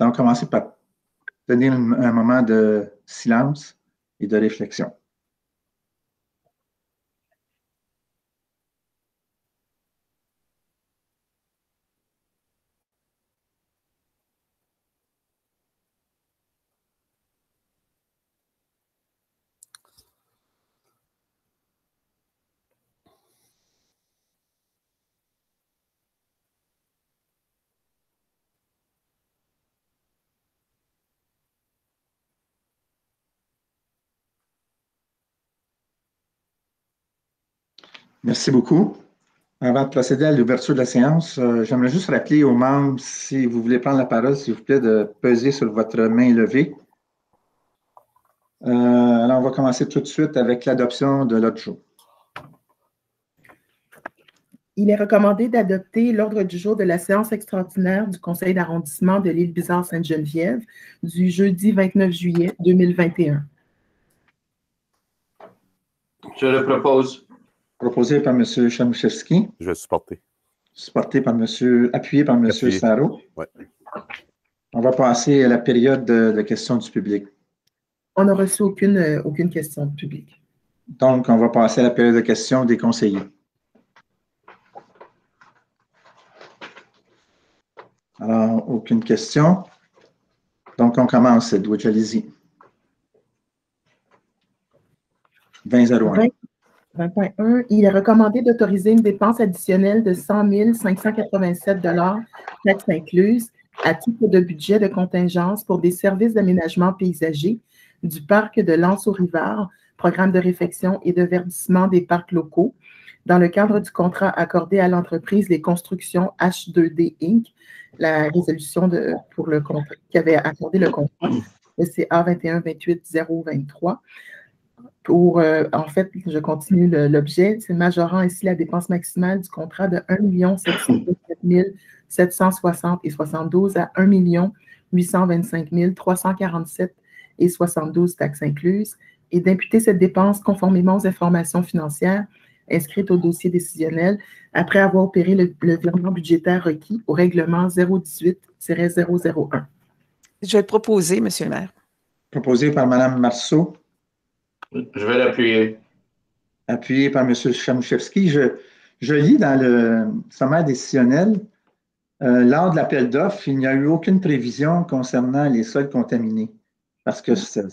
allons commencer par tenir un moment de silence et de réflexion. Merci beaucoup. Avant de procéder à l'ouverture de la séance, j'aimerais juste rappeler aux membres, si vous voulez prendre la parole, s'il vous plaît, de peser sur votre main levée. Alors, on va commencer tout de suite avec l'adoption de l'ordre du jour. Il est recommandé d'adopter l'ordre du jour de la séance extraordinaire du Conseil d'arrondissement de l'île Bizard-Sainte-Geneviève du jeudi 29 juillet 2021. Je le propose. Proposé par M. Chamuchevski. Je vais supporter. Appuyé par M. Sarro. Ouais. On va passer à la période de questions du public. On n'a reçu aucune question du public. Donc, on va passer à la période de questions des conseillers. Alors, aucune question. Donc, on commence, Edwidge, allez-y. 20.01. 20.1. Il est recommandé d'autoriser une dépense additionnelle de 100 587 taxes incluses, à titre de budget de contingence pour des services d'aménagement paysager du parc de l'Anse-au-Rivard, programme de réfection et de verdissement des parcs locaux, dans le cadre du contrat accordé à l'entreprise Les Constructions H2D Inc., la résolution pour le contrat qui avait accordé le contrat, le CA 21-28-023. En fait, je continue l'objet, c'est majorant ainsi la dépense maximale du contrat de 1 707 760,72 à 1 825 347,72 taxes incluses et d'imputer cette dépense conformément aux informations financières inscrites au dossier décisionnel après avoir opéré le virement budgétaire requis au règlement 018-001. Je vais le proposer, M. le maire. Proposé par Mme Marceau. Je vais l'appuyer. Appuyé par M. Chamuchevski. Je lis dans le sommaire décisionnel, lors de l'appel d'offres, il n'y a eu aucune prévision concernant les sols contaminés, parce que ça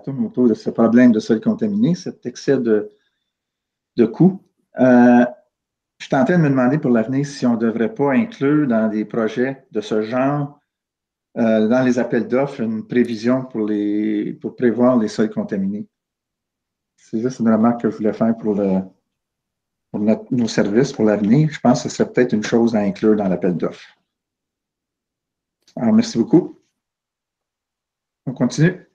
tourne autour de ce problème de sols contaminés, cet excès de coûts. Je suis en train de me demander pour l'avenir si on ne devrait pas inclure dans des projets de ce genre, dans les appels d'offres, une prévision pour prévoir les sols contaminés. C'est juste une remarque que je voulais faire pour nos services pour l'avenir. Je pense que ce serait peut-être une chose à inclure dans l'appel d'offres. Alors, merci beaucoup. On continue.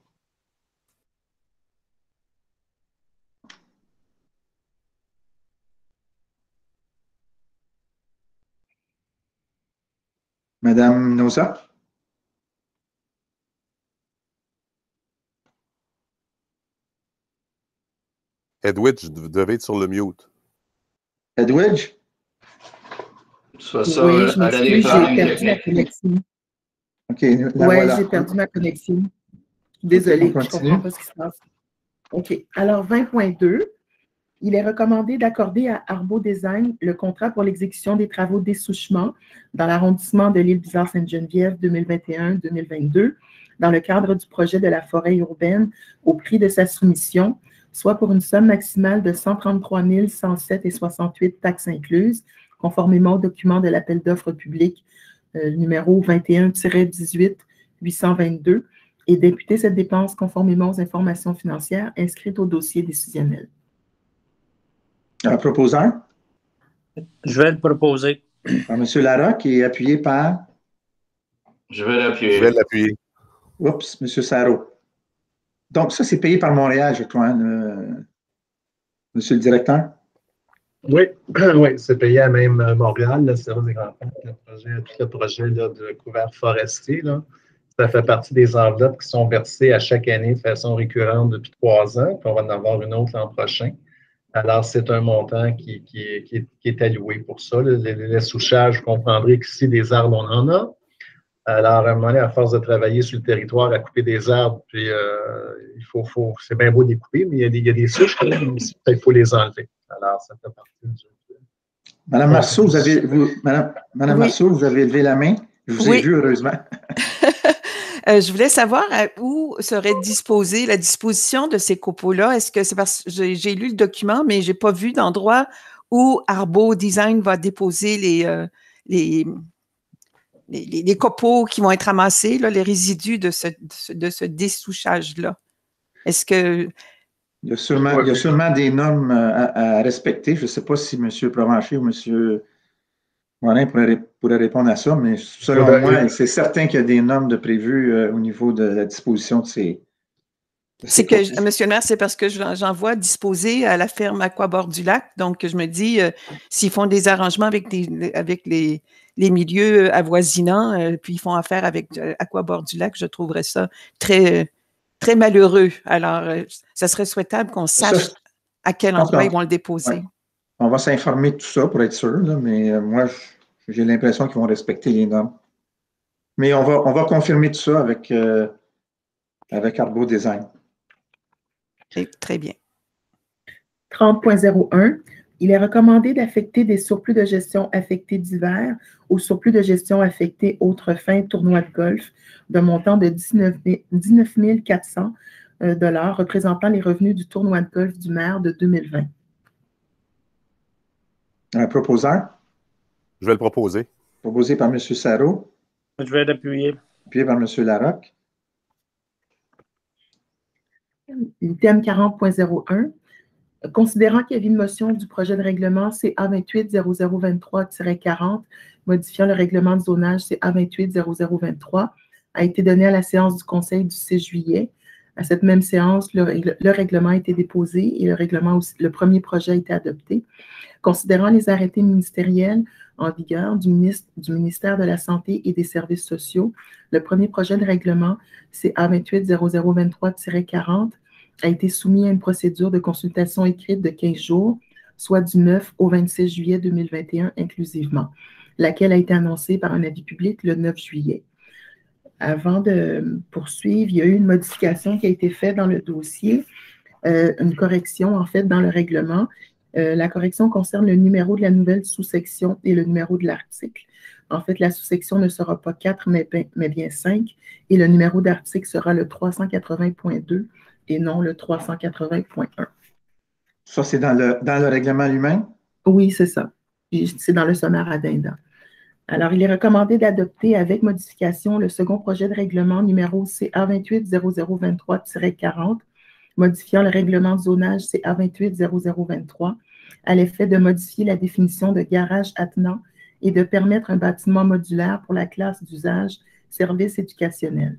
Madame Noza. Edwidge, vous devez être sur le mute. Edwidge? Soit ça, oui, je m'excuse, j'ai perdu la connexion. OK, oui, voilà. j'ai perdu ma connexion. Désolée, okay, je ne comprends pas ce qui se passe. OK, alors 20.2, il est recommandé d'accorder à Arbo Design le contrat pour l'exécution des travaux d'essouchement dans l'arrondissement de l'île Bizard-Sainte-Geneviève 2021-2022 dans le cadre du projet de la forêt urbaine au prix de sa soumission, soit pour une somme maximale de 133 107,68 taxes incluses, conformément au document de l'appel d'offres public numéro 21-18-822, et d'imputer cette dépense conformément aux informations financières inscrites au dossier décisionnel. Proposeur? Je vais le proposer. Par M. Larocque et appuyé par? Je vais l'appuyer. Je vais l'appuyer. Oups, M. Sarro. Donc, ça, c'est payé par Montréal, je crois, Monsieur le directeur? Oui, oui, c'est payé à même Montréal, le service des grands parcs, tout le projet là, de couvert forestier. Là. Ça fait partie des enveloppes qui sont versées à chaque année de façon récurrente depuis 3 ans, puis on va en avoir une autre l'an prochain. Alors, c'est un montant qui est alloué pour ça. Les souchages, vous comprendrez qu'ici, des arbres, on en a. Alors, à un moment donné, à force de travailler sur le territoire, à couper des arbres, puis c'est bien beau de les couper, mais il y a des souches, quand même, il faut les enlever. Alors, ça fait partie du. Madame Marceau, Madame Oui. Marceau, vous avez levé la main. Je vous ai Oui. vu, heureusement. Je voulais savoir où serait disposée la disposition de ces copeaux-là. Est-ce que c'est parce que j'ai lu le document, mais je n'ai pas vu d'endroit où Arbo Design va déposer les copeaux qui vont être amassés, là, les résidus de ce dessouchage-là. Est-ce que... Il y a sûrement des normes à respecter. Je ne sais pas si M. Provencher ou M. Morin pourrait répondre à ça, mais selon moi, c'est certain qu'il y a des normes de prévues au niveau de la disposition de ces. C'est que, Monsieur le maire, c'est parce que j'en vois disposer à la ferme Aquabord du Lac. Donc, je me dis, s'ils font des arrangements avec les milieux avoisinants, puis ils font affaire avec Aquabord du Lac, je trouverais ça très, très malheureux. Alors, ça serait souhaitable qu'on sache à quel endroit ils vont le déposer. Ouais. On va s'informer de tout ça pour être sûr, là, mais moi, j'ai l'impression qu'ils vont respecter les normes. Mais on va confirmer tout ça avec Arbo Design. Très bien. 30.01. Il est recommandé d'affecter des surplus de gestion affectés divers au surplus de gestion affectés autres fins tournois de golf d'un montant de 19 400 $ représentant les revenus du tournoi de golf du maire de 2020. Un proposeur? Je vais le proposer. Proposé par M. Sarrault. Je vais l'appuyer. Appuyé par M. Larocque. Item 40.01. Considérant qu'il y avait une motion du projet de règlement CA28-0023-40, modifiant le règlement de zonage CA28-0023, a été donné à la séance du Conseil du 6 juillet. À cette même séance, le règlement a été déposé et le premier projet a été adopté. Considérant les arrêtés ministériels en vigueur du ministère de la Santé et des Services sociaux, le premier projet de règlement CA28-0023-40 a été soumis à une procédure de consultation écrite de 15 jours, soit du 9 au 26 juillet 2021 inclusivement, laquelle a été annoncée par un avis public le 9 juillet. Avant de poursuivre, il y a eu une modification qui a été faite dans le dossier, une correction en fait dans le règlement. La correction concerne le numéro de la nouvelle sous-section et le numéro de l'article. En fait, la sous-section ne sera pas 4, mais bien 5, et le numéro d'article sera le 380.2 et non le 380.1. Ça, c'est dans le règlement lui-même? Oui, c'est ça. C'est dans le sommaire addendum. Alors, il est recommandé d'adopter avec modification le second projet de règlement numéro CA28-0023-40, modifiant le règlement de zonage CA28-0023 à l'effet de modifier la définition de garage attenant et de permettre un bâtiment modulaire pour la classe d'usage service éducationnel.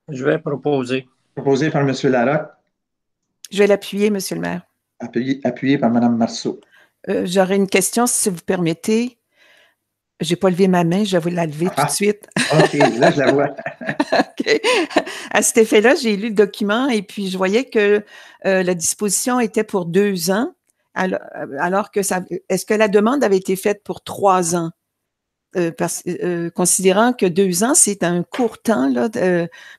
Je vais proposer. Proposé par M. Larocque. Je vais l'appuyer, Monsieur le maire. Appuyé par Mme Marceau. J'aurais une question, si vous permettez. Je n'ai pas levé ma main, je vais vous la lever tout de suite. OK, là, je la vois. OK. À cet effet-là, j'ai lu le document et puis je voyais que la disposition était pour 2 ans, alors que est-ce que la demande avait été faite pour 3 ans? Considérant que 2 ans, c'est un court temps là,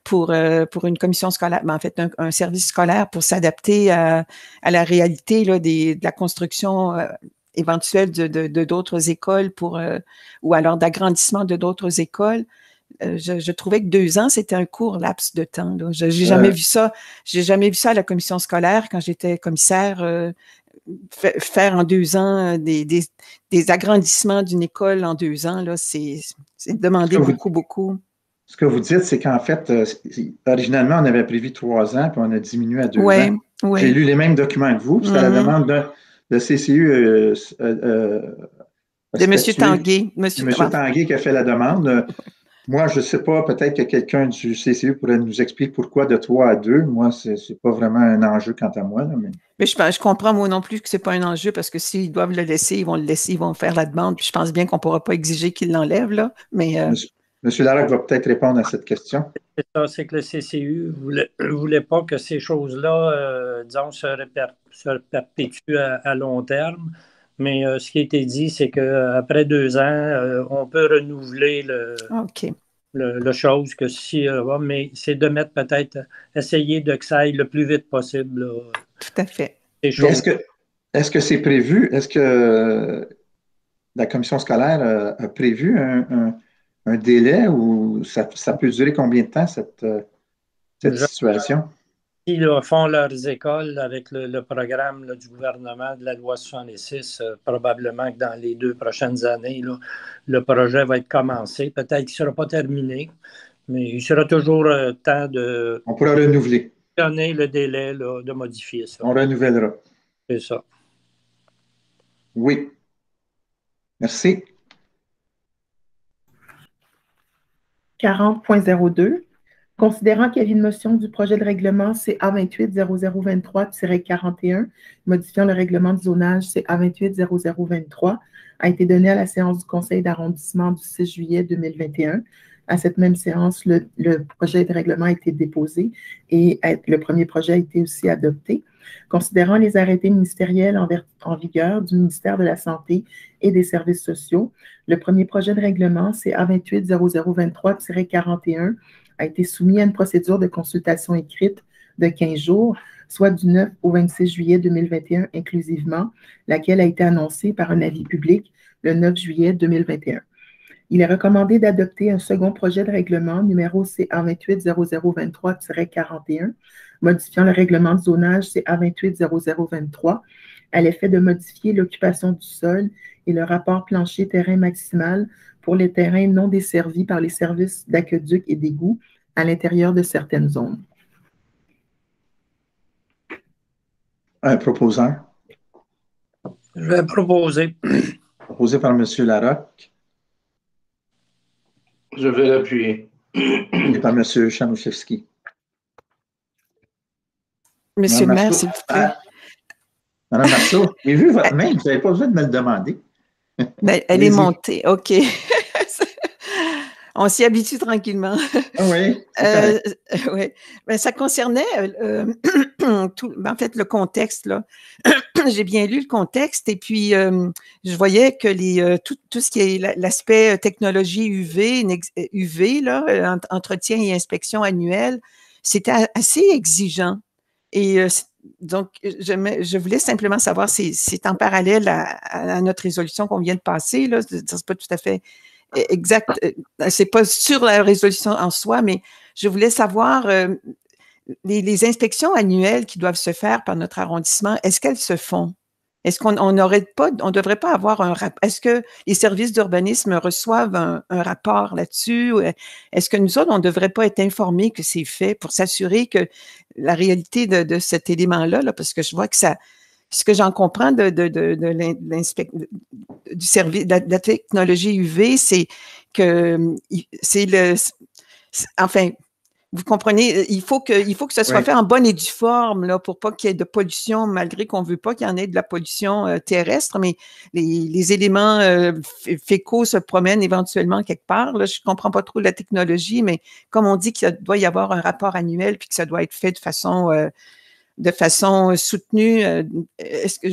pour une commission scolaire, mais en fait, un service scolaire pour s'adapter à la réalité là, de la construction éventuelle de d'autres écoles ou alors d'agrandissement de d'autres écoles. Je trouvais que 2 ans, c'était un court laps de temps. Je n'ai jamais vu ça. J'ai jamais vu ça à la commission scolaire quand j'étais commissaire. Faire en 2 ans des agrandissements d'une école en 2 ans, là, c'est demander beaucoup. Ce que vous dites, c'est qu'en fait, originalement, on avait prévu 3 ans, puis on a diminué à 2 ans. Oui. J'ai lu les mêmes documents que vous, puis c'était la demande de CCU de M. Tanguay. M. Tanguay qui a fait la demande. Moi, je ne sais pas, peut-être que quelqu'un du CCU pourrait nous expliquer pourquoi de 3 à 2. Moi, ce n'est pas vraiment un enjeu quant à moi. Là, mais je comprends moi non plus que ce n'est pas un enjeu parce que s'ils doivent le laisser, ils vont le laisser, ils vont faire la demande. Puis je pense bien qu'on ne pourra pas exiger qu'ils l'enlèvent. Là, mais, Monsieur Larocque va peut-être répondre à cette question. C'est ça, c'est que le CCU ne voulait pas que ces choses-là, disons, se perpétuent à long terme. Mais ce qui a été dit, c'est qu'après 2 ans, on peut renouveler OK. le chose que si, mais c'est de mettre peut-être, essayer de que ça aille le plus vite possible, là, Tout à fait. ces Mais choses. est-ce que c'est prévu? Est-ce que la commission scolaire a prévu un délai ou ça peut durer combien de temps, cette Je- situation? Ils là, font leurs écoles avec le programme là, du gouvernement de la loi 66, probablement que dans les 2 prochaines années, là, le projet va être commencé. Peut-être qu'il ne sera pas terminé, mais il sera toujours temps de On pourra renouveler. donner le délai là, de modifier ça. On renouvellera. C'est ça. Oui. Merci. 40.02. Considérant qu'il y avait une motion du projet de règlement CA28-0023-41, modifiant le règlement de zonage CA28-0023, a été donné à la séance du conseil d'arrondissement du 6 juillet 2021. À cette même séance, le projet de règlement a été déposé et le premier projet a été aussi adopté. Considérant les arrêtés ministériels en vigueur du ministère de la Santé et des Services sociaux, le premier projet de règlement CA28-0023-41 a été soumis à une procédure de consultation écrite de 15 jours, soit du 9 au 26 juillet 2021 inclusivement, laquelle a été annoncée par un avis public le 9 juillet 2021. Il est recommandé d'adopter un second projet de règlement numéro CA28-0023-41, modifiant le règlement de zonage CA28-0023 à l'effet de modifier l'occupation du sol et le rapport plancher-terrain maximal pour les terrains non desservis par les services d'aqueduc et d'égouts à l'intérieur de certaines zones. Un proposant. Je vais proposer. Proposé par M. Larocque Je vais l'appuyer. et par M. Chanuszewski. Monsieur le Madame maire, Marceau. s'il vous plaît. Madame Marceau, j'ai vu votre main, vous n'avez pas besoin de me le demander. Ben, elle est Allez-y. montée. OK. On s'y habitue tranquillement. Ah oui, c'est correct. Oui. Ben, ça concernait en fait le contexte. Là. J'ai bien lu le contexte et puis je voyais que tout ce qui est l'aspect technologie UV là, entretien et inspection annuelle, c'était assez exigeant. Et donc, je voulais simplement savoir si c'est en parallèle à notre résolution qu'on vient de passer. Là, c'est pas tout à fait exact. C'est pas sur la résolution en soi, mais je voulais savoir les inspections annuelles qui doivent se faire par notre arrondissement, est-ce qu'elles se font? Est-ce qu'on on devrait pas avoir un rapport? Est-ce que les services d'urbanisme reçoivent un rapport là-dessus? Est-ce que nous autres, on ne devrait pas être informés que c'est fait pour s'assurer que la réalité de cet élément-là, là, parce que je vois que ça, ce que j'en comprends du service, de la technologie UV, c'est que enfin, vous comprenez, il faut que ça soit fait en bonne et due forme là, pour pas qu'il y ait de pollution, malgré qu'on ne veut pas qu'il y en ait de la pollution terrestre, mais les éléments fécaux se promènent éventuellement quelque part. Là, je ne comprends pas trop la technologie, mais comme on dit qu'il doit y avoir un rapport annuel puis que ça doit être fait de façon soutenue, est-ce que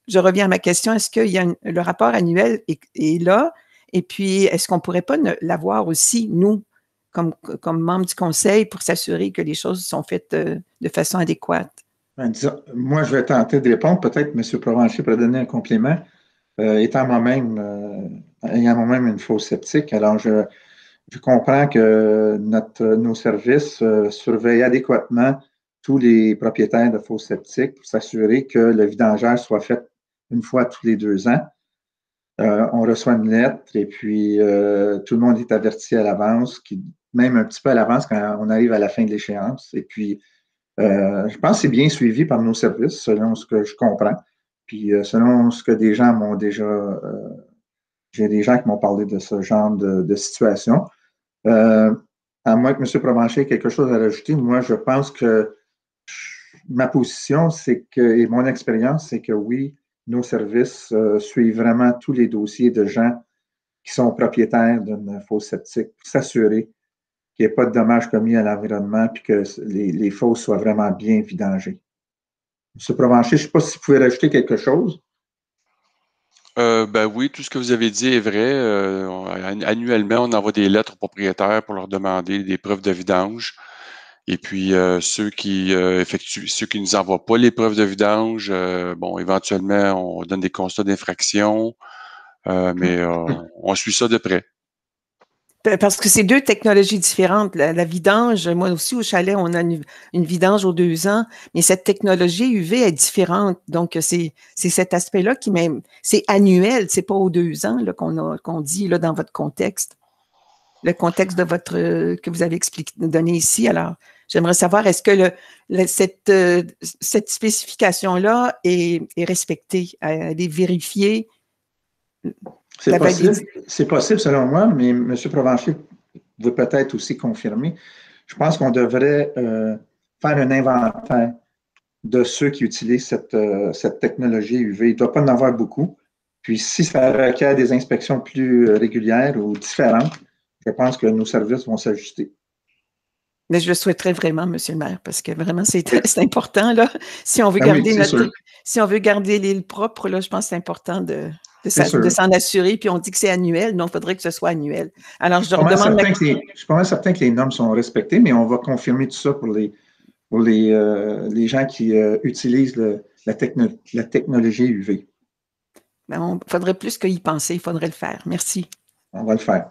je reviens à ma question, est-ce qu'il y a le rapport annuel est là, et puis est-ce qu'on ne pourrait pas l'avoir aussi, nous, comme membre du conseil, pour s'assurer que les choses sont faites de façon adéquate? Ben, moi, je vais tenter de répondre. Peut-être M. Provencher pourrait donner un complément. Ayant moi-même une fosse septique, alors je comprends que nos services surveillent adéquatement tous les propriétaires de fosses septiques pour s'assurer que le vidangage soit fait une fois tous les 2 ans. On reçoit une lettre et puis tout le monde est averti à l'avance, même un petit peu à l'avance quand on arrive à la fin de l'échéance. Et puis, je pense que c'est bien suivi par nos services, selon ce que je comprends. Puis, selon ce que des gens m'ont déjà... j'ai des gens qui m'ont parlé de ce genre de situation. À moins que M. Provencher ait quelque chose à rajouter, moi, je pense que ma position, et mon expérience, c'est que oui, nos services suivent vraiment tous les dossiers de gens qui sont propriétaires d'une fosse septique pour s'assurer qu'il n'y ait pas de dommages commis à l'environnement et que les fosses soient vraiment bien vidangées. M. Provencher, je ne sais pas si vous pouvez rajouter quelque chose. Ben oui, tout ce que vous avez dit est vrai. Annuellement, on envoie des lettres aux propriétaires pour leur demander des preuves de vidange. Et puis, ceux qui nous envoient pas les preuves de vidange, bon, éventuellement, on donne des constats d'infraction, mais on suit ça de près. Parce que c'est deux technologies différentes. La vidange, moi aussi au chalet, on a une vidange aux 2 ans, mais cette technologie UV est différente. Donc, c'est cet aspect-là qui même, c'est annuel, c'est pas aux 2 ans qu'on dit là, dans votre contexte. Le contexte de que vous avez donné ici. Alors, j'aimerais savoir, est-ce que cette spécification-là est respectée? Elle est vérifiée? C'est possible selon moi, mais M. Provencher veut peut-être aussi confirmer. Je pense qu'on devrait faire un inventaire de ceux qui utilisent cette technologie UV. Il ne doit pas en avoir beaucoup. Puis si ça requiert des inspections plus régulières ou différentes, je pense que nos services vont s'ajuster. Mais je le souhaiterais vraiment, Monsieur le maire, parce que vraiment, c'est important, là. Si on veut si on veut garder l'île propre, là, je pense que c'est important de s'en assurer. Puis on dit que c'est annuel, donc il faudrait que ce soit annuel. Alors, je suis pas mal certain que les normes sont respectées, mais on va confirmer tout ça pour les gens qui utilisent la technologie UV. Mais il faudrait plus qu'y penser, il faudrait le faire. Merci. On va le faire.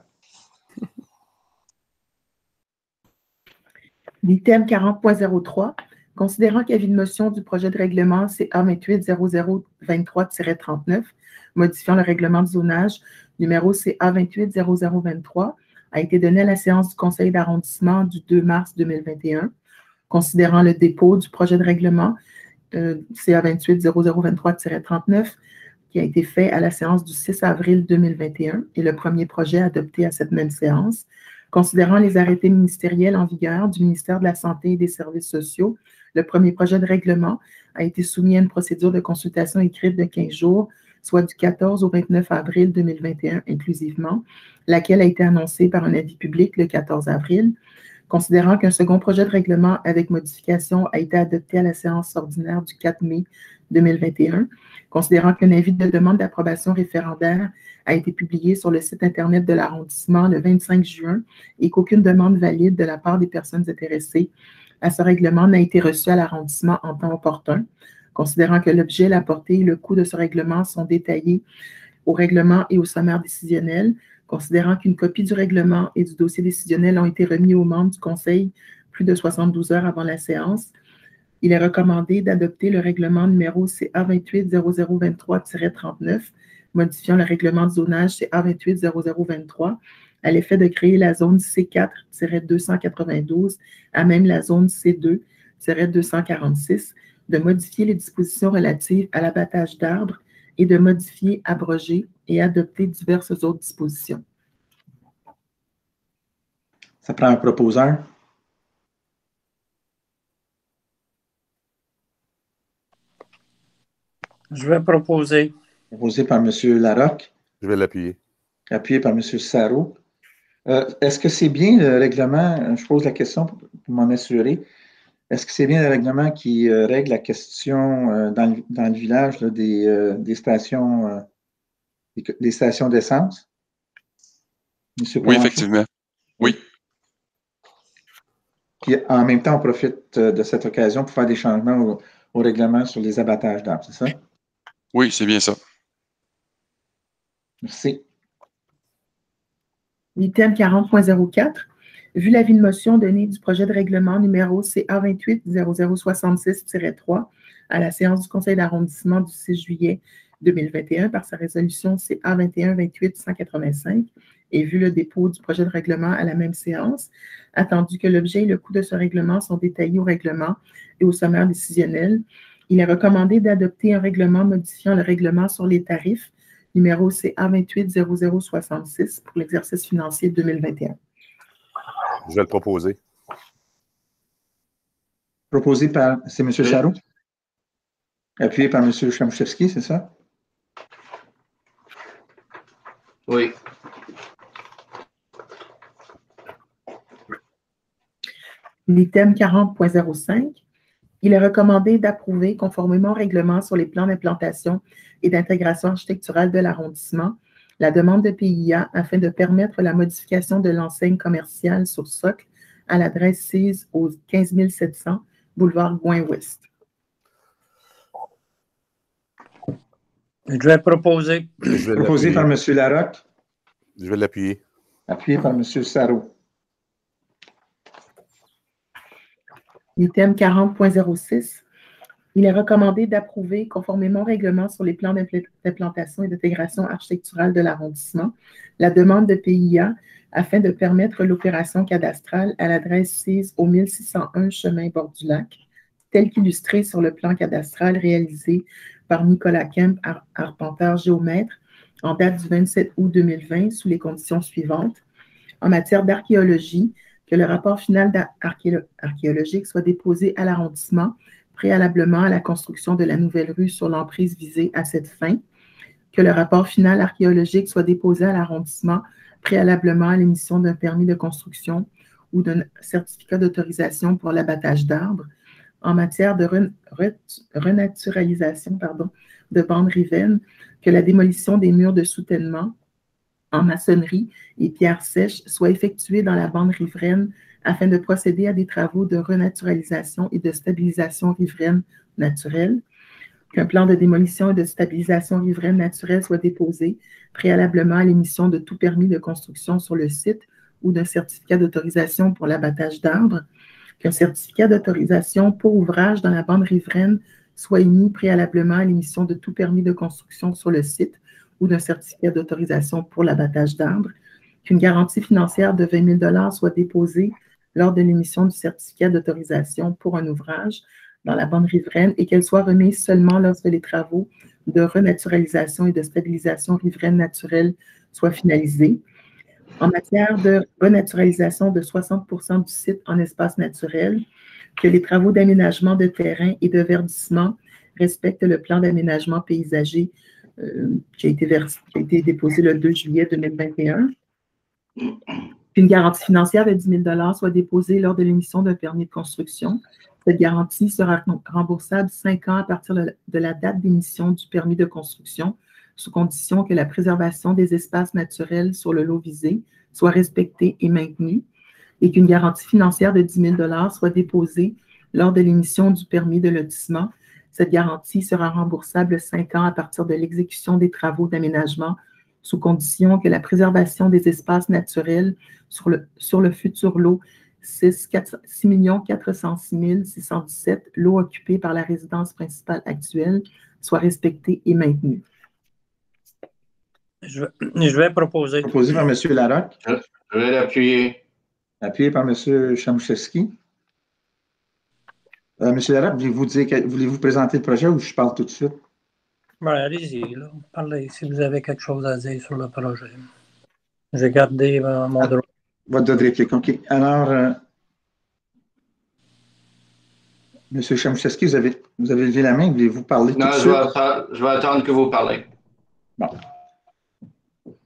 L'item 40.03, considérant qu'il y avait une motion du projet de règlement CA 280023-39, modifiant le règlement de zonage numéro CA 280023, a été donné à la séance du conseil d'arrondissement du 2 mars 2021, considérant le dépôt du projet de règlement CA 280023-39, qui a été fait à la séance du 6 avril 2021 et le premier projet adopté à cette même séance, considérant les arrêtés ministériels en vigueur du ministère de la Santé et des Services sociaux, le premier projet de règlement a été soumis à une procédure de consultation écrite de 15 jours, soit du 14 au 29 avril 2021 inclusivement, laquelle a été annoncée par un avis public le 14 avril. Considérant qu'un second projet de règlement avec modification a été adopté à la séance ordinaire du 4 mai 2021, considérant qu'un avis de demande d'approbation référendaire a été publié sur le site Internet de l'arrondissement le 25 juin et qu'aucune demande valide de la part des personnes intéressées à ce règlement n'a été reçue à l'arrondissement en temps opportun, considérant que l'objet, la portée et le coût de ce règlement sont détaillés au règlement et au sommaire décisionnel, considérant qu'une copie du règlement et du dossier décisionnel ont été remis aux membres du Conseil plus de 72 heures avant la séance, il est recommandé d'adopter le règlement numéro CA 280023-39, modifiant le règlement de zonage CA 280023 à l'effet de créer la zone C4-292 à même la zone C2-246, de modifier les dispositions relatives à l'abattage d'arbres et de modifier, abroger et adopter diverses autres dispositions. Ça prend un proposeur. Je vais proposer. Proposé par M. Larocque. Je vais l'appuyer. Appuyé par M. Sarrault. Est-ce que c'est bien le règlement, je pose la question pour m'en assurer, est-ce que c'est bien le règlement qui règle la question dans le village là, des stations d'essence? Oui, effectivement. Oui. Puis en même temps, on profite de cette occasion pour faire des changements au règlement sur les abattages d'arbres, c'est ça? Oui, c'est bien ça. Merci. L'item 40.04, vu l'avis de motion donné du projet de règlement numéro CA 280066-3 à la séance du conseil d'arrondissement du 6 juillet 2021 par sa résolution CA 21-28-185 et vu le dépôt du projet de règlement à la même séance, attendu que l'objet et le coût de ce règlement sont détaillés au règlement et au sommaire décisionnel, il est recommandé d'adopter un règlement modifiant le règlement sur les tarifs numéro CA 280066 pour l'exercice financier 2021. Je vais le proposer. Proposé par, c'est M. Sarrault? Appuyé par M. Chamouchevski, c'est ça? Oui. L'item 40.05, Il est recommandé d'approuver, conformément au règlement sur les plans d'implantation et d'intégration architecturale de l'arrondissement, la demande de PIA afin de permettre la modification de l'enseigne commerciale sur socle à l'adresse 6 au 15 700 boulevard Gouin-Ouest. Je vais proposer. Proposé par M. Larocque. Je vais l'appuyer. Appuyé par M. Sarrault. Item 40.06. Il est recommandé d'approuver, conformément au règlement sur les plans d'implantation et d'intégration architecturale de l'arrondissement, la demande de PIA afin de permettre l'opération cadastrale à l'adresse 6 au 1601 chemin bord du lac, telle qu'illustrée sur le plan cadastral réalisé par Nicolas Kemp, arpenteur géomètre, en date du 27 août 2020, sous les conditions suivantes. En matière d'archéologie, que le rapport final archéologique soit déposé à l'arrondissement préalablement à la construction de la nouvelle rue sur l'emprise visée à cette fin, que le rapport final archéologique soit déposé à l'arrondissement préalablement à l'émission d'un permis de construction ou d'un certificat d'autorisation pour l'abattage d'arbres, en matière de renaturalisation de bandes riveraines, que la démolition des murs de soutènement en maçonnerie et pierres sèches soit effectuée dans la bande riveraine afin de procéder à des travaux de renaturalisation et de stabilisation riveraine naturelle, qu'un plan de démolition et de stabilisation riveraine naturelle soit déposé préalablement à l'émission de tout permis de construction sur le site ou d'un certificat d'autorisation pour l'abattage d'arbres, qu'un certificat d'autorisation pour ouvrage dans la bande riveraine soit émis préalablement à l'émission de tout permis de construction sur le site ou d'un certificat d'autorisation pour l'abattage d'arbres, qu'une garantie financière de 20 000 $ soit déposée lors de l'émission du certificat d'autorisation pour un ouvrage dans la bande riveraine et qu'elle soit remise seulement lorsque les travaux de renaturalisation et de stabilisation riveraine naturelle soient finalisés. En matière de renaturalisation de 60 % du site en espace naturel, que les travaux d'aménagement de terrain et de verdissement respectent le plan d'aménagement paysager qui a été déposé le 2 juillet 2021. Qu'une garantie financière de 10 000 $ soit déposée lors de l'émission d'un permis de construction. Cette garantie sera remboursable 5 ans à partir de la date d'émission du permis de construction, sous condition que la préservation des espaces naturels sur le lot visé soit respectée et maintenue, et qu'une garantie financière de 10 000 $ soit déposée lors de l'émission du permis de lotissement. Cette garantie sera remboursable 5 ans à partir de l'exécution des travaux d'aménagement, sous condition que la préservation des espaces naturels sur le futur lot 6 406 617, lot occupé par la résidence principale actuelle, soit respectée et maintenue. Je vais proposer. Proposé par M. Larocque. Je vais l'appuyer. Appuyé par M. Chamouchevski. M. Larocque, voulez-vous présenter le projet ou je parle tout de suite? Ouais, allez-y, parlez si vous avez quelque chose à dire sur le projet. J'ai gardé mon droit. Votre droit de réplique, OK. Alors, M. Chamouchevski, vous avez levé la main, voulez-vous parler tout de suite? Non, je vais attendre que vous parlez. Bon.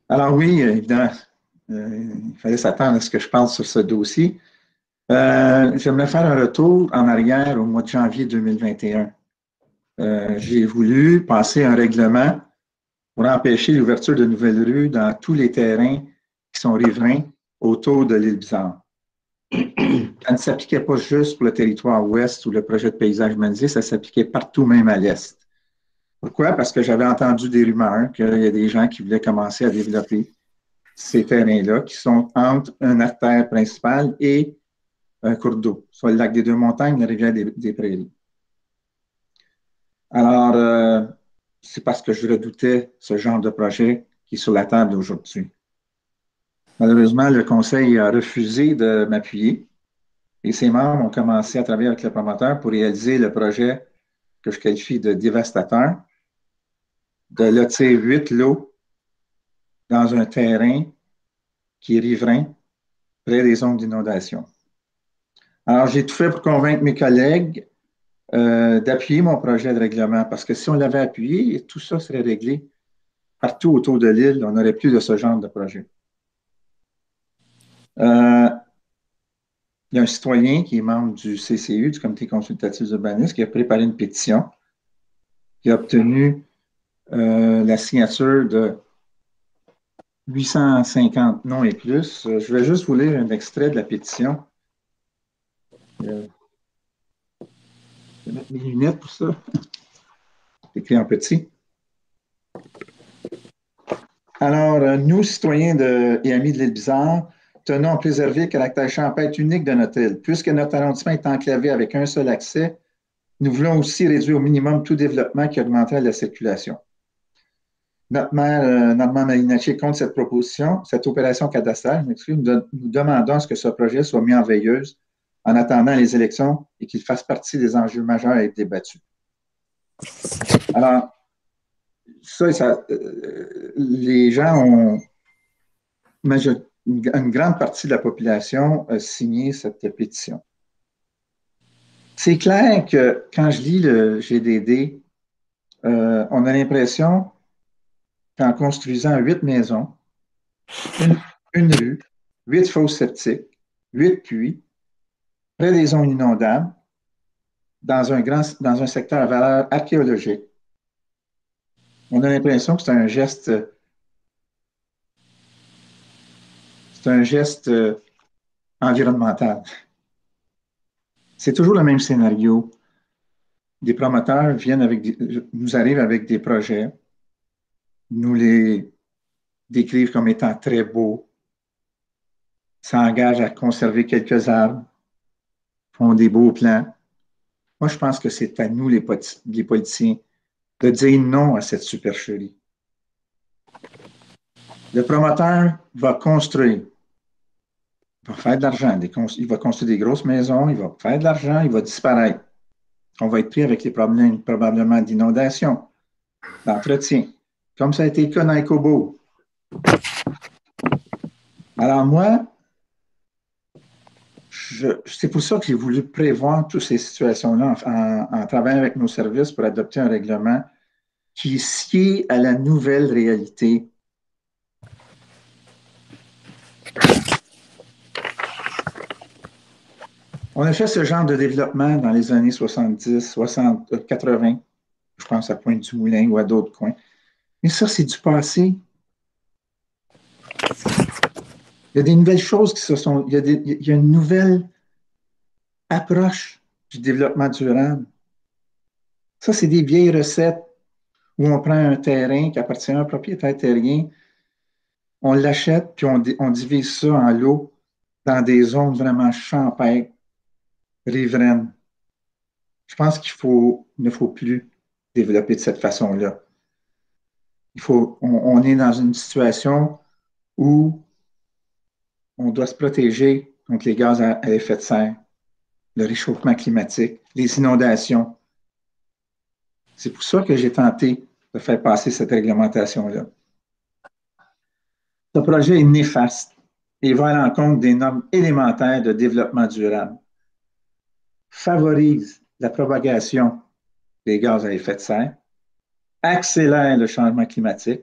Alors oui, évidemment, il fallait s'attendre à ce que je parle sur ce dossier. J'aimerais faire un retour en arrière au mois de janvier 2021. J'ai voulu passer un règlement pour empêcher l'ouverture de nouvelles rues dans tous les terrains qui sont riverains autour de l'île Bizarre. Ça ne s'appliquait pas juste pour le territoire ouest ou le projet de paysage humanisé, ça s'appliquait partout, même à l'est. Pourquoi? Parce que j'avais entendu des rumeurs qu'il y a des gens qui voulaient commencer à développer ces terrains-là qui sont entre une artère principale et un cours d'eau, soit le lac des Deux-Montagnes, la rivière des Prairies. Alors, c'est parce que je redoutais ce genre de projet qui est sur la table aujourd'hui. Malheureusement, le conseil a refusé de m'appuyer et ses membres ont commencé à travailler avec le promoteur pour réaliser le projet que je qualifie de dévastateur, de lotir 8 lots dans un terrain qui est riverain, près des zones d'inondation. Alors, j'ai tout fait pour convaincre mes collègues d'appuyer mon projet de règlement, parce que si on l'avait appuyé, tout ça serait réglé partout autour de l'île, on n'aurait plus de ce genre de projet. il y a un citoyen qui est membre du CCU, du Comité consultatif urbaniste, qui a préparé une pétition, qui a obtenu la signature de 850 noms et plus. Je vais juste vous lire un extrait de la pétition. Je vais mettre mes lunettes pour ça. C'est écrit en petit. Alors, nous, citoyens et amis de l'île Bizarre, tenons à préserver le caractère champêtre unique de notre île. Puisque notre arrondissement est enclavé avec un seul accès, nous voulons aussi réduire au minimum tout développement qui augmenterait la circulation. Notre maire, Normand Malinacci, contre cette proposition, cette opération cadastrale, nous demandons à ce que ce projet soit mis en veilleuse en attendant les élections et qu'il fasse partie des enjeux majeurs à être débattus. Alors, les gens ont, une grande partie de la population a signé cette pétition. C'est clair que quand je lis le GDD, on a l'impression qu'en construisant 8 maisons, une rue, 8 fosses septiques, 8 puits, près des zones inondables, dans un secteur à valeur archéologique, on a l'impression que c'est un geste environnemental. C'est toujours le même scénario. Des promoteurs nous arrivent avec des projets, nous les décrivent comme étant très beaux, s'engagent à conserver quelques arbres, font des beaux plans. Moi, je pense que c'est à nous, les politiciens, de dire non à cette supercherie. Le promoteur va construire, il va faire de l'argent, il va construire des grosses maisons, il va faire de l'argent, il va disparaître. On va être pris avec les problèmes probablement d'inondation, d'entretien, comme ça a été le cas dans Ecobo. Alors moi, c'est pour ça que j'ai voulu prévoir toutes ces situations-là en travaillant avec nos services pour adopter un règlement qui est scié à la nouvelle réalité. On a fait ce genre de développement dans les années 70, 60, 80, je pense à Pointe-du-Moulin ou à d'autres coins. Mais ça, c'est du passé. Il y a des nouvelles choses qui se sont... Il y a une nouvelle approche du développement durable. Ça, c'est des vieilles recettes où on prend un terrain qui appartient à un propriétaire terrien, on l'achète, puis on divise ça en lots dans des zones vraiment champêtres, riveraines. Je pense qu'il ne faut plus développer de cette façon-là. On est dans une situation où on doit se protéger contre les gaz à effet de serre, le réchauffement climatique, les inondations. C'est pour ça que j'ai tenté de faire passer cette réglementation-là. Ce projet est néfaste et va à l'encontre des normes élémentaires de développement durable, favorise la propagation des gaz à effet de serre, accélère le changement climatique,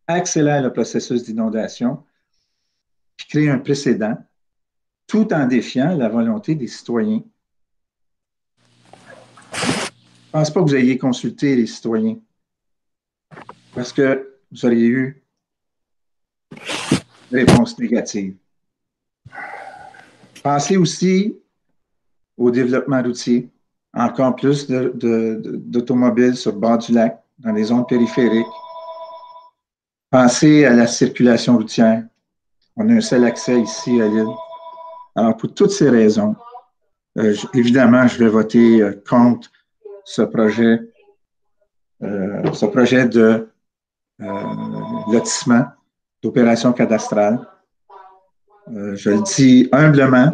accélère le processus d'inondation, puis crée un précédent, tout en défiant la volonté des citoyens. Je ne pense pas que vous ayez consulté les citoyens, parce que vous auriez eu une réponse négative. Pensez aussi au développement routier, encore plus d'automobiles sur le bord du lac, dans les zones périphériques. Pensez à la circulation routière. On a un seul accès ici à l'île. Alors, pour toutes ces raisons, évidemment, je vais voter contre ce projet de lotissement, d'opération cadastrale. Je le dis humblement,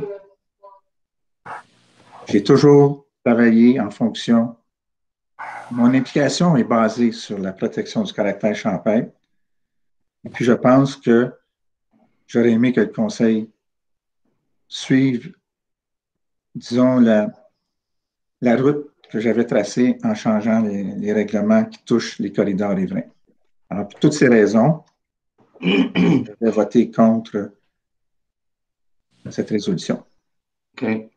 j'ai toujours travaillé en fonction. Mon implication est basée sur la protection du caractère champêtre. Et puis, je pense que j'aurais aimé que le Conseil suive, disons, la route que j'avais tracée en changeant les règlements qui touchent les corridors riverains. Alors, pour toutes ces raisons, je vais voter contre cette résolution. OK.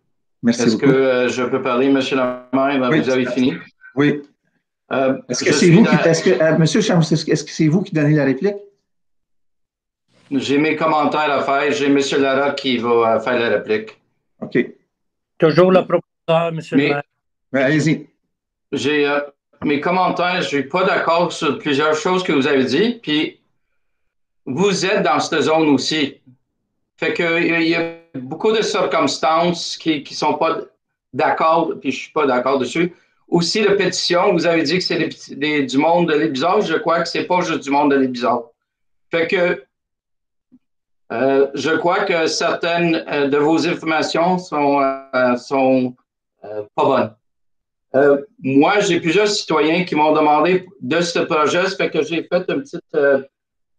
Merci Est-ce beaucoup. que je peux parler, M. Lemaire? Oui, Vous avez fini? Oui. Est-ce que je c'est suis vous dans- qui, Monsieur Chamouchevski, est-ce que c'est vous qui donnez la réplique? J'ai mes commentaires à faire. J'ai M. Larocque qui va faire la réplique. OK. Toujours le proposeur, M. le Mais maire. Allez-y. j'ai mes commentaires, je suis pas d'accord sur plusieurs choses que vous avez dit, puis vous êtes dans cette zone aussi. Fait que il y a beaucoup de circonstances qui sont pas d'accord, puis je suis pas d'accord dessus. Aussi, la pétition, vous avez dit que c'est du monde de l'Ébizard. Je crois que c'est pas juste du monde de l'Ébizard. Fait que je crois que certaines de vos informations sont pas bonnes. Moi, j'ai plusieurs citoyens qui m'ont demandé de ce projet, ça fait que j'ai fait une petite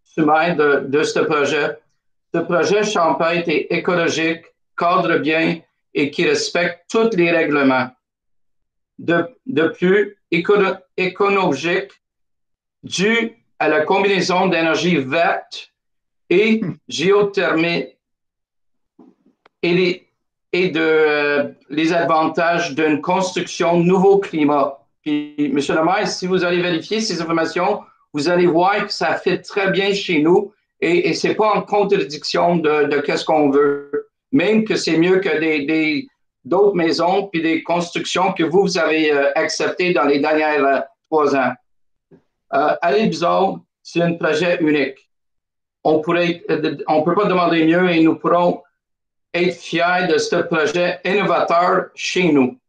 sommaire de ce projet. Ce projet champêtre est écologique, cadre bien et qui respecte tous les règlements. De plus, écologique, dû à la combinaison d'énergie verte et géothermique et les avantages d'une construction nouveau climat. Puis, M. le maire, si vous allez vérifier ces informations, vous allez voir que ça fait très bien chez nous et ce n'est pas en contradiction de qu'est-ce qu'on veut. Même que c'est mieux que d'autres maisons puis des constructions que vous avez acceptées dans les dernières 3 ans. À l'Ébizard, c'est un projet unique. On ne peut pas demander mieux et nous pourrons être fiers de ce projet innovateur chez nous.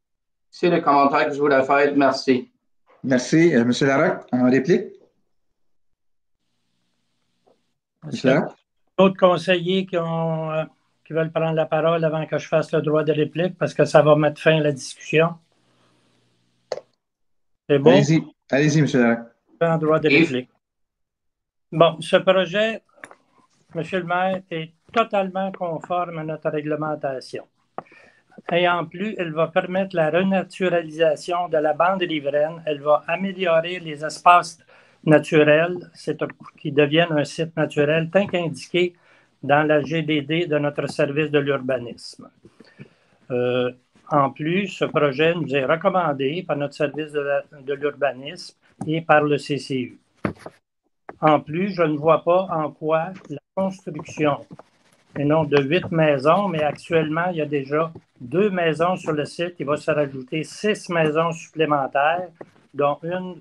C'est le commentaire que je voulais faire. Merci. Merci. M. Larocque, en réplique? Est-ce qu'il y a d'autres conseillers qui veulent prendre la parole avant que je fasse le droit de réplique parce que ça va mettre fin à la discussion? C'est bon? Allez-y. Allez-y, M. Larocque. En droit de réplique. Bon, ce projet, M. le maire, est totalement conforme à notre réglementation. Et en plus, elle va permettre la renaturalisation de la bande riveraine. Elle va améliorer les espaces naturels qui deviennent un site naturel, tel qu'indiqué dans la GDD de notre service de l'urbanisme. En plus, ce projet nous est recommandé par notre service de l'urbanisme et par le CCU. En plus, je ne vois pas en quoi la construction, et non de 8 maisons, mais actuellement, il y a déjà 2 maisons sur le site. Il va se rajouter 6 maisons supplémentaires, dont une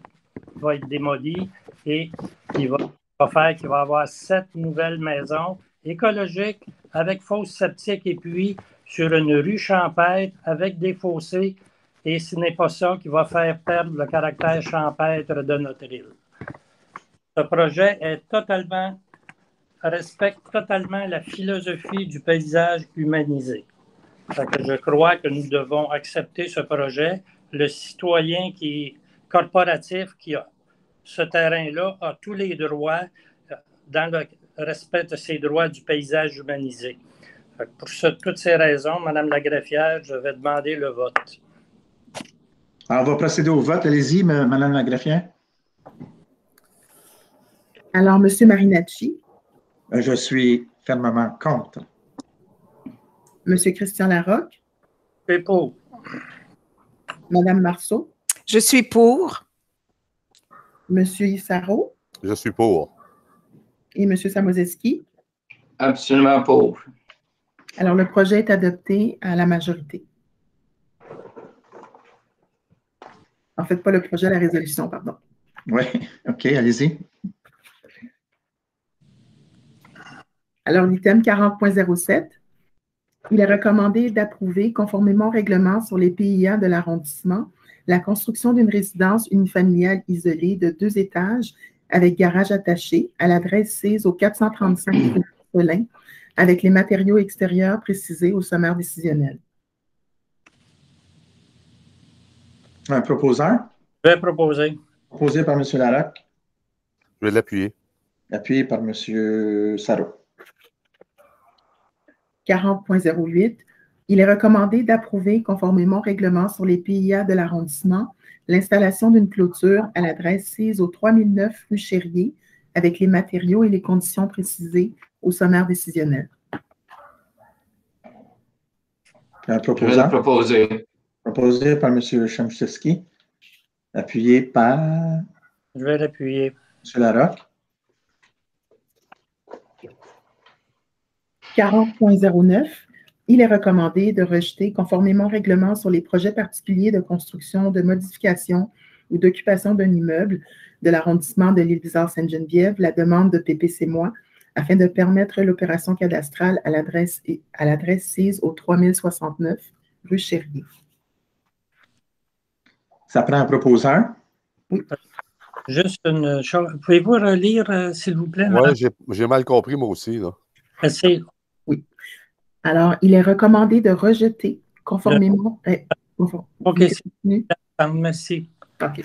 va être démolie et il va faire qu'il va y avoir 7 nouvelles maisons écologiques avec fosse septique et puits sur une rue champêtre avec des fossés. Et ce n'est pas ça qui va faire perdre le caractère champêtre de notre île. Ce projet respecte totalement la philosophie du paysage humanisé. Je crois que nous devons accepter ce projet. Le citoyen corporatif qui a ce terrain-là a tous les droits dans le respect de ses droits du paysage humanisé. Pour toutes ces raisons, Mme la greffière, je vais demander le vote. Alors, on va procéder au vote. Allez-y, Mme la greffière. Alors, M. Marinacci. Je suis fermement contre. M. Christian Larocque. Je suis pour. Mme Marceau. Je suis pour. M. Issaro. Je suis pour. Et M. Samozewski. Absolument pour. Alors, le projet est adopté à la majorité. En fait, pas le projet, la résolution, pardon. Oui, OK, allez-y. Alors, l'item 40.07, il est recommandé d'approuver, conformément au règlement sur les PIA de l'arrondissement, la construction d'une résidence unifamiliale isolée de 2 étages avec garage attaché à l'adresse 6 au 435 rue Solin, avec les matériaux extérieurs précisés au sommaire décisionnel. Un proposeur? Je vais proposer. Proposé par M. Larocque. Je vais l'appuyer. Appuyé par M. Sarro. 40.08, il est recommandé d'approuver, conformément au règlement sur les PIA de l'arrondissement, l'installation d'une clôture à l'adresse 6 au 3009 rue Chérier, avec les matériaux et les conditions précisées au sommaire décisionnel. Un Je vais le proposant. proposer. Proposé par M. Chamouchevski. Appuyé par Je vais l'appuyer. M. Larocque. 40.09. Il est recommandé de rejeter, conformément au règlement sur les projets particuliers de construction, de modification ou d'occupation d'un immeuble de l'arrondissement de l'Île-Bizarre-Sainte-Geneviève, la demande de PPC Moi afin de permettre l'opération cadastrale à l'adresse sise au 3069 rue Chérier. Ça prend un proposeur. Juste une chose. Pouvez-vous relire, s'il vous plaît, Oui, madame? j'ai mal compris, moi aussi. Là. Oui. Alors, il est recommandé de rejeter, conformément... OK, merci. OK.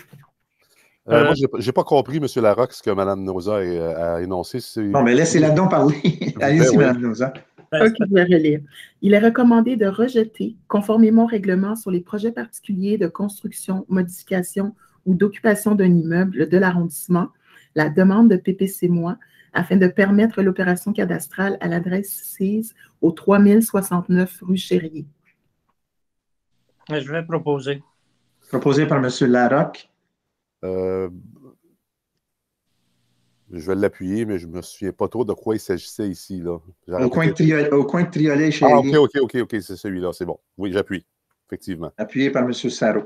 Moi, je n'ai pas compris, M. Larocque, ce que Mme Noza a énoncé. Bon, mais laissez-la donc parler. Allez-y, oui. Mme Noza. OK, je vais relire. Il est recommandé de rejeter, conformément au règlement sur les projets particuliers de construction, modification ou d'occupation d'un immeuble de l'arrondissement, la demande de PPC Moi afin de permettre l'opération cadastrale à l'adresse sise au 3069 rue Chérier. Je vais proposer. Proposé par M. Larocque. Je vais l'appuyer, mais je ne me souviens pas trop de quoi il s'agissait ici. Là. Au coin de Triolet chez OK, c'est celui-là, c'est bon. Oui, j'appuie, effectivement. Appuyé par M. Sarro.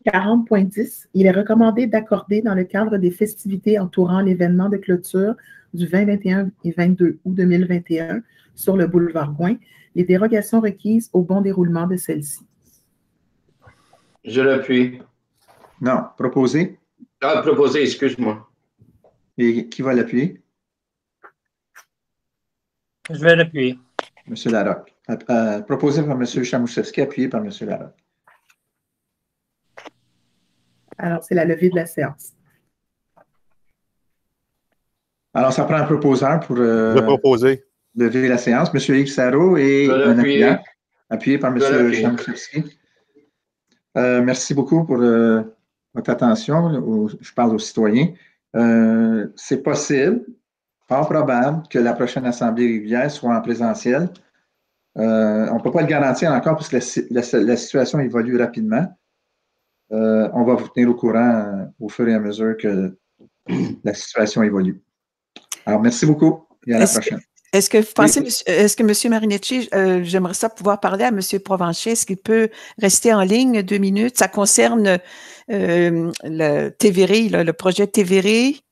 40.10. Il est recommandé d'accorder dans le cadre des festivités entourant l'événement de clôture du 20, 21 et 22 août 2021 sur le boulevard Gouin les dérogations requises au bon déroulement de celle-ci. Je l'appuie. Non, proposé. Ah, proposé, excuse-moi. Et qui va l'appuyer? Je vais l'appuyer. M. Larocque. Proposé par M. Chamouchevski, appuyé par M. Larocque. Alors, c'est la levée de la séance. Alors, ça prend un proposeur pour proposer. lever la séance. M. Yves Sarro et un appuyant, appuyé par M. Chamouchevski. Merci beaucoup pour votre attention. Je parle aux citoyens. C'est possible, fort probable, que la prochaine Assemblée régulière soit en présentiel. On ne peut pas le garantir encore parce que la situation évolue rapidement. On va vous tenir au courant au fur et à mesure que la situation évolue. Alors, merci beaucoup et à la prochaine. Est-ce que vous pensez, est-ce que M. Marinetti, j'aimerais ça pouvoir parler à M. Provencher, est-ce qu'il peut rester en ligne 2 minutes? Ça concerne le TVRI, le projet TVRI.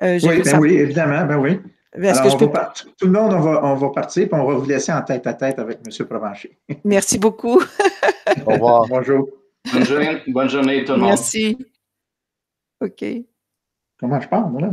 Oui, évidemment, ben oui. Alors, tout le monde, on va partir, puis on va vous laisser en tête-à-tête avec M. Provencher. Merci beaucoup. Au revoir. Bonjour. Bonne journée tout le monde. Merci. OK. Comment je parle, là?